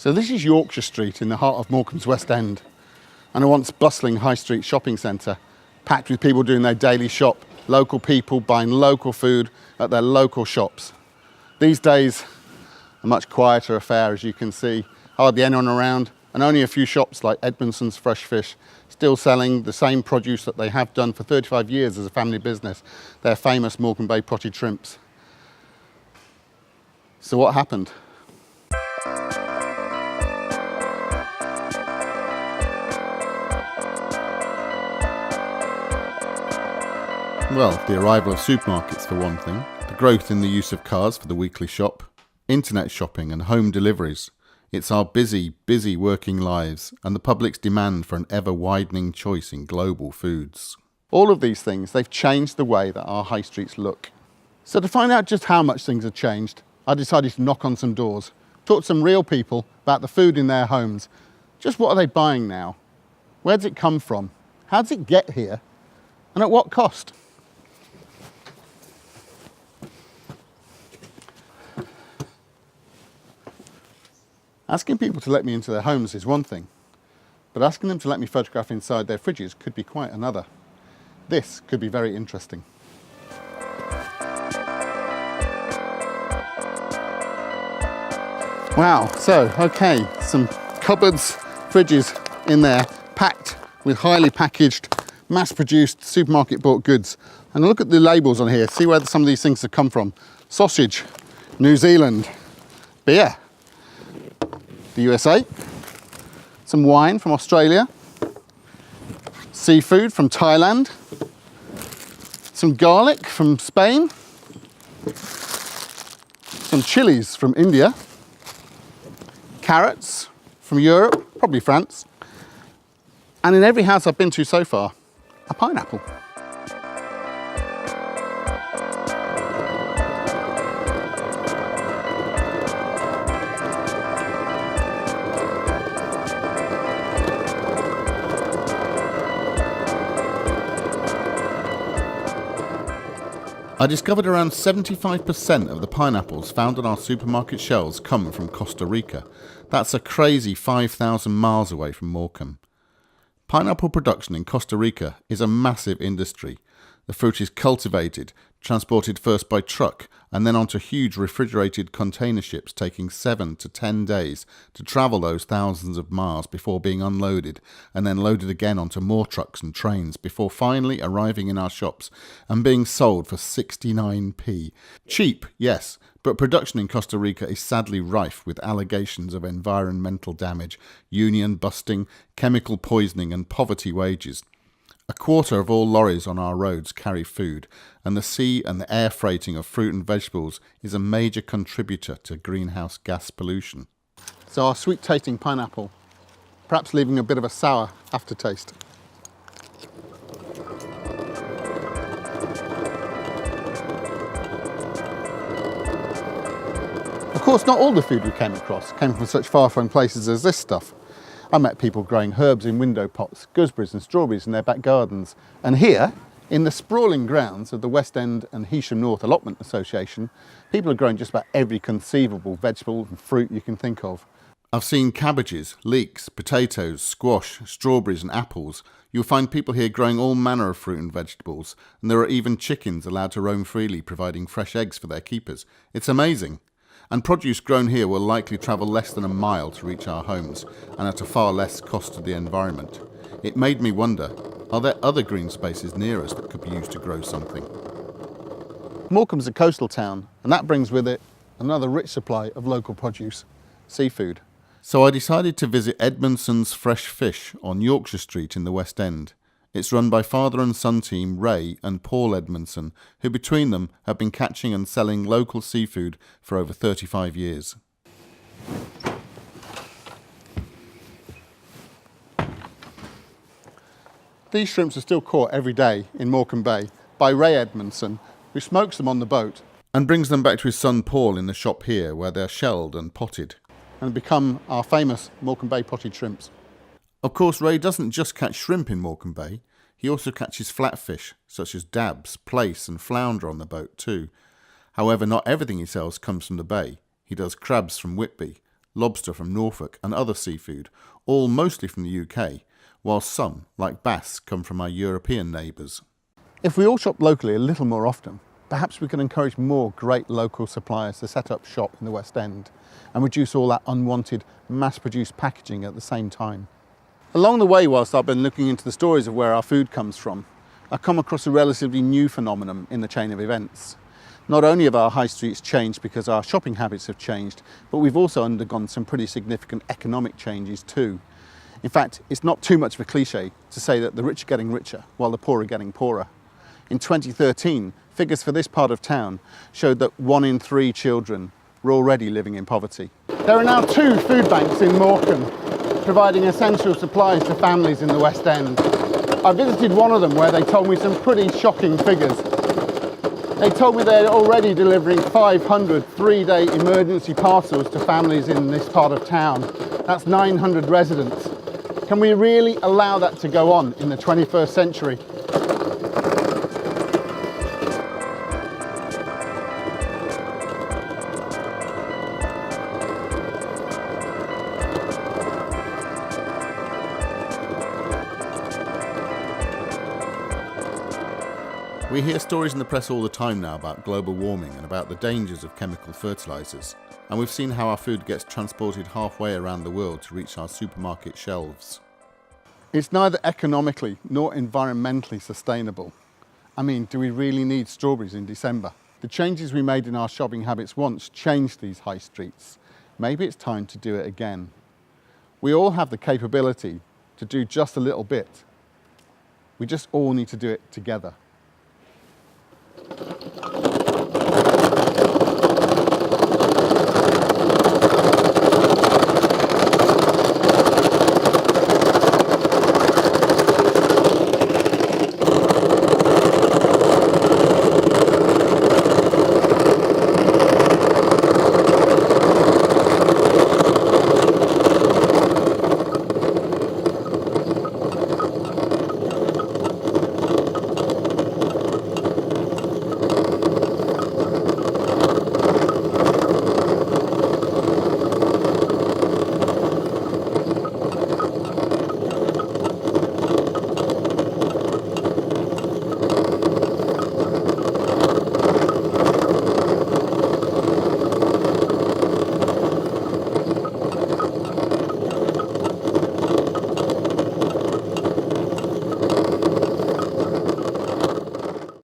So this is Yorkshire Street in the heart of Morecambe's West End, and a once bustling high street shopping centre, packed with people doing their daily shop, local people buying local food at their local shops. These days, a much quieter affair, as you can see, hardly anyone around, and only a few shops like Edmondson's Fresh Fish still selling the same produce that they have done for 35 years as a family business, their famous Morecambe Bay potted shrimps. So what happened? Well, the arrival of supermarkets for one thing, the growth in the use of cars for the weekly shop, internet shopping and home deliveries. It's our busy, busy working lives and the public's demand for an ever-widening choice in global foods. All of these things, they've changed the way that our high streets look. So to find out just how much things have changed, I decided to knock on some doors, talk to some real people about the food in their homes. Just what are they buying now? Where does it come from? How does it get here? And at what cost? Asking people to let me into their homes is one thing, but asking them to let me photograph inside their fridges could be quite another. This could be very interesting. Wow, so, okay, some cupboards, fridges in there, packed with highly packaged, mass-produced, supermarket-bought goods. And look at the labels on here, see where some of these things have come from. Sausage, New Zealand, beer, the USA, some wine from Australia, seafood from Thailand, some garlic from Spain, some chilies from India, carrots from Europe, probably France, and in every house I've been to so far, a pineapple. I discovered around 75% of the pineapples found on our supermarket shelves come from Costa Rica. That's a crazy 5,000 miles away from Morecambe. Pineapple production in Costa Rica is a massive industry. The fruit is cultivated, transported first by truck, and then onto huge refrigerated container ships taking 7 to 10 days to travel those thousands of miles before being unloaded and then loaded again onto more trucks and trains before finally arriving in our shops and being sold for 69p. Cheap, yes, but production in Costa Rica is sadly rife with allegations of environmental damage, union busting, chemical poisoning and poverty wages. A quarter of all lorries on our roads carry food, and the sea and the air freighting of fruit and vegetables is a major contributor to greenhouse gas pollution. So our sweet tasting pineapple, perhaps leaving a bit of a sour aftertaste. Of course, not all the food we came across came from such far-flung places as this stuff. I met people growing herbs in window pots, gooseberries and strawberries in their back gardens. And here, in the sprawling grounds of the West End and Heysham North Allotment Association, people are growing just about every conceivable vegetable and fruit you can think of. I've seen cabbages, leeks, potatoes, squash, strawberries and apples. You'll find people here growing all manner of fruit and vegetables, and there are even chickens allowed to roam freely, providing fresh eggs for their keepers. It's amazing. And produce grown here will likely travel less than a mile to reach our homes, and at a far less cost to the environment. It made me wonder, are there other green spaces near us that could be used to grow something? Morecambe's a coastal town, and that brings with it another rich supply of local produce, seafood. So I decided to visit Edmondson's Fresh Fish on Yorkshire Street in the West End. It's run by father and son team Ray and Paul Edmondson, who between them have been catching and selling local seafood for over 35 years. These shrimps are still caught every day in Morecambe Bay by Ray Edmondson, who smokes them on the boat and brings them back to his son Paul in the shop here, where they're shelled and potted and become our famous Morecambe Bay potted shrimps. Of course, Ray doesn't just catch shrimp in Morecambe Bay, he also catches flatfish, such as dabs, plaice and flounder on the boat too. However, not everything he sells comes from the bay. He does crabs from Whitby, lobster from Norfolk and other seafood, all mostly from the UK, while some, like bass, come from our European neighbours. If we all shop locally a little more often, perhaps we can encourage more great local suppliers to set up shop in the West End and reduce all that unwanted mass-produced packaging at the same time. Along the way, whilst I've been looking into the stories of where our food comes from, I've come across a relatively new phenomenon in the chain of events. Not only have our high streets changed because our shopping habits have changed, but we've also undergone some pretty significant economic changes too. In fact, it's not too much of a cliche to say that the rich are getting richer while the poor are getting poorer. In 2013, figures for this part of town showed that 1 in 3 children were already living in poverty. There are now 2 food banks in Morecambe, providing essential supplies to families in the West End. I visited one of them where they told me some pretty shocking figures. They told me they're already delivering 500 3-day emergency parcels to families in this part of town. That's 900 residents. Can we really allow that to go on in the 21st century? We hear stories in the press all the time now about global warming and about the dangers of chemical fertilisers, and we've seen how our food gets transported halfway around the world to reach our supermarket shelves. It's neither economically nor environmentally sustainable. I mean, do we really need strawberries in December? The changes we made in our shopping habits once changed these high streets. Maybe it's time to do it again. We all have the capability to do just a little bit. We just all need to do it together.